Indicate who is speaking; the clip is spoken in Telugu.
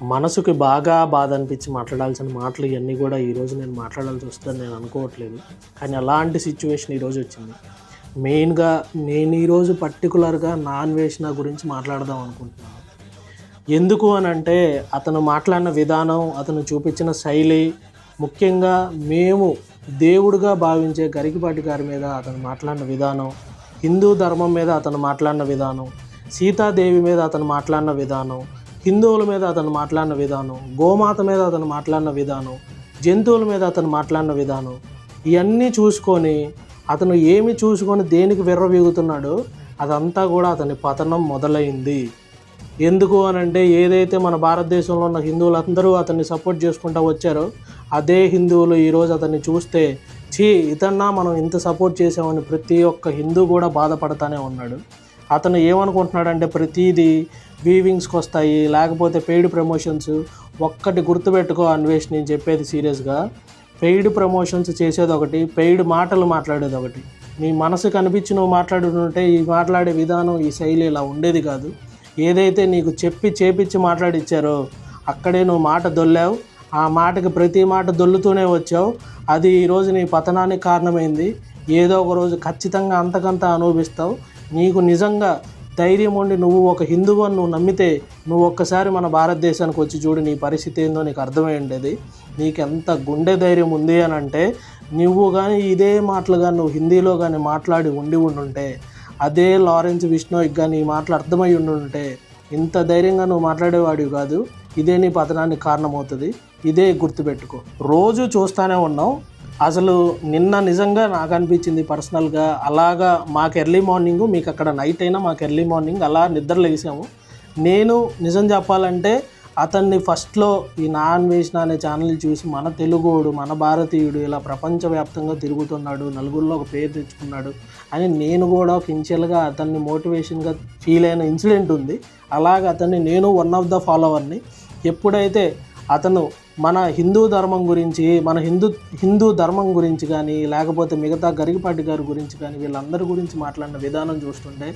Speaker 1: మనసుకి బాగా బాధ అనిపించి మాట్లాడాల్సిన మాటలు ఇవన్నీ కూడా ఈరోజు నేను మాట్లాడాల్సి వస్తుందని నేను అనుకోవట్లేదు. కానీ అలాంటి సిచ్యువేషన్ ఈరోజు వచ్చింది. మెయిన్‌గా నేను ఈరోజు పర్టిక్యులర్‌గా నాన్ వేషణ గురించి మాట్లాడదాం అనుకుంటున్నాను. ఎందుకు అనంటే అతను మాట్లాడిన విధానం, అతను చూపించిన శైలి, ముఖ్యంగా మేము దేవుడిగా భావించే గరికపాటి గారి మీద అతను మాట్లాడిన విధానం, హిందూ ధర్మం మీద అతను మాట్లాడిన విధానం, సీతాదేవి మీద అతను మాట్లాడిన విధానం, హిందువుల మీద అతను మాట్లాడిన విధానం, గోమాత మీద అతను మాట్లాడిన విధానం, జంతువుల మీద అతను మాట్లాడిన విధానం, ఇవన్నీ చూసుకొని అతను ఏమి చూసుకొని దేనికి విర్రవీగుతున్నాడో అదంతా కూడా అతని పతనం మొదలైంది. ఎందుకు అనంటే ఏదైతే మన భారతదేశంలో ఉన్న హిందువులందరూ అతన్ని సపోర్ట్ చేసుకుంటూ వచ్చారో అదే హిందువులు ఈరోజు అతన్ని చూస్తే ఇతన్నా మనం ఇంత సపోర్ట్ చేసామని ప్రతి ఒక్క హిందూ కూడా బాధపడతానే ఉన్నాడు. అతను ఏమనుకుంటున్నాడంటే ప్రతిదీ వీవింగ్స్కి వస్తాయి, లేకపోతే పెయిడ్ ప్రమోషన్స్. ఒక్కటి గుర్తుపెట్టుకో అన్వేష్, నేను చెప్పేది సీరియస్గా. పెయిడ్ ప్రమోషన్స్ చేసేది ఒకటి, పెయిడ్ మాటలు మాట్లాడేది ఒకటి. నీ మనసు కనిపించి నువ్వు మాట్లాడుతుంటే ఈ మాట్లాడే విధానం, ఈ శైలి ఇలా ఉండేది కాదు. ఏదైతే నీకు చెప్పి చేపించి మాట్లాడిచ్చారో అక్కడే నువ్వు మాట దొల్లావు. ఆ మాటకి ప్రతి మాట దొల్లుతూనే వచ్చావు. అది ఈరోజు నీ పతనానికి కారణమైంది. ఏదో ఒక రోజు ఖచ్చితంగా అంతకంత అనుభవిస్తావు. నీకు నిజంగా ధైర్యం ఉండి నువ్వు ఒక హిందువు అని నువ్వు నమ్మితే నువ్వు ఒక్కసారి మన భారతదేశానికి వచ్చి చూడు, నీ పరిస్థితి ఏందో నీకు అర్థమై ఉండేది. నీకు ఎంత గుండె ధైర్యం ఉంది అని అంటే నువ్వు కానీ ఇదే మాటలు కానీ నువ్వు హిందీలో కానీ మాట్లాడి ఉండుంటే, అదే లారెన్స్ బిష్నోయ్కి కానీ ఈ మాటలు అర్థమై ఉండుంటే ఇంత ధైర్యంగా నువ్వు మాట్లాడేవాడివి కాదు. ఇదే నీ పతనానికి కారణమవుతుంది. ఇదే గుర్తుపెట్టుకో. రోజు చూస్తూనే ఉన్నావు. అసలు నిన్న నిజంగా నాకు అనిపించింది పర్సనల్గా, అలాగా మాకు ఎర్లీ మార్నింగు, మీకు అక్కడ నైట్ అయినా మాకు ఎర్లీ మార్నింగ్ అలా నిద్ర లేసాము. నేను నిజం చెప్పాలంటే అతన్ని ఫస్ట్లో ఈ నాన్ వేషణ అనే ఛానల్ చూసి మన తెలుగోడు, మన భారతీయుడు ఇలా ప్రపంచవ్యాప్తంగా తిరుగుతున్నాడు, నలుగురిలో ఒక పేరు తెచ్చుకున్నాడు అని నేను కూడా ఒక ఇనిషియల్గా అతన్ని మోటివేషన్గా ఫీల్ అయిన ఇన్సిడెంట్ ఉంది. అలాగే అతన్ని నేను వన్ ఆఫ్ ద ఫాలోవర్ని. ఎప్పుడైతే అతను మన హిందూ ధర్మం గురించి, మన హిందూ ధర్మం గురించి కానీ, లేకపోతే మిగతా గరికపాటి గారి గురించి కానీ, వీళ్ళందరి గురించి మాట్లాడిన విధానం చూస్తుంటే